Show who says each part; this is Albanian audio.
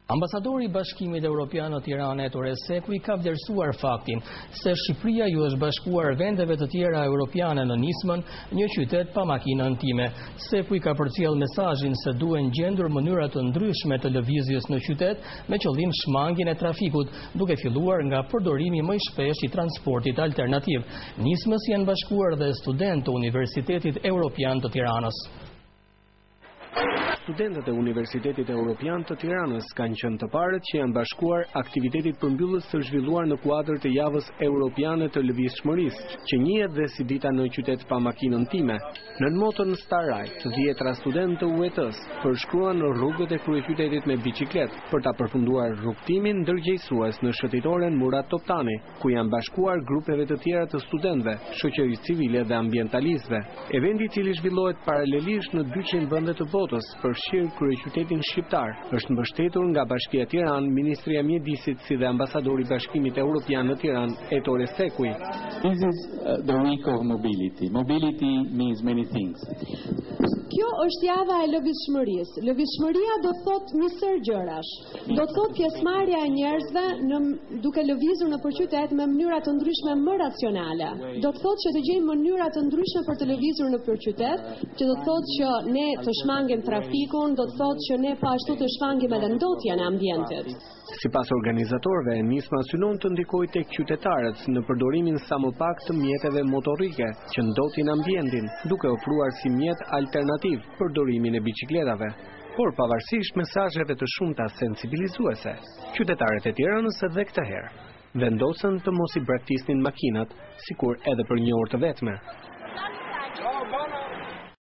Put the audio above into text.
Speaker 1: Ambasadori i Bashkimit Evropian në Tiranë Ettore Sekui ka vlerësuar faktin se Shqipëria ju është bashkuar vendeve të tjera europiane në nismën, një qytet pa makinën time. Sekui ka përcjell mesazhin se duhen gjendur mënyra të ndryshme të lëvizjes në qytet me qëllim shmangjen e trafikut, duke filluar nga përdorimi më i shpesh i transportit alternativ. Nismës janë bashkuar dhe studentë të Universitetit Evropian të Tiranës.
Speaker 2: Studentët e Universitetit Evropian të Tiranës kanë qenë të parët që janë bashkuar aktivitetit përmbyllës së zhvilluar në kuadër të javës europiane të lëvizshmërisë, që njihet dhe si dita në qytet pa makinën time. Në motën Star Ride, 10 studentë të UET-s përshkruan në rrugët e kryeqytetit me biçikletë për ta përfunduar rrugtimin ndërgjegjësues në shëtitoren Murat Toptani, ku janë bashkuar grupeve të tjera të studentëve, shoqërisë civile dhe ambientalistëve. Eventi i cili zhvillohet paralelisht në 200 vende të botës përfshirë kryeqytetin shqiptar, është mbështetur nga Bashkia Tiranë, Ministria e Mjedisit si dhe ambasadori i Bashkimit Evropian në Tiranë, Ettore Sekui.
Speaker 3: This is the week of mobility. Mobility means many things.
Speaker 4: Kjo është java e lëvizshmërisë. Lëvizshmëria do thotë një sër gjërash. Do thotë pjesëmarrja e njerëzve duke lëvizur nëpër qytet me mënyra të ndryshme më racionale. Do të thotë që të gjejmë mënyra të ndryshme për të lëvizur nëpër qytet, që do të thotë që ne të shmangim trafikun, do të thotë që ne po ashtu të shmangim edhe ndotjen e ambientit.
Speaker 2: Sipas organizatorëve, nisma synon të ndikojë tek qytetarët në përdorimin sa më pak të mjeteve motorike që ndotin ambientin, duke ofruar si mjet alternativ përdorimin e biçikletave. Por pavarësisht mesazheve të shumta sensibilizuese, qytetarët e Tiranës edhe këtë herë vendosën të mos i braktisnin makinat, sikur edhe për një orë të vetme.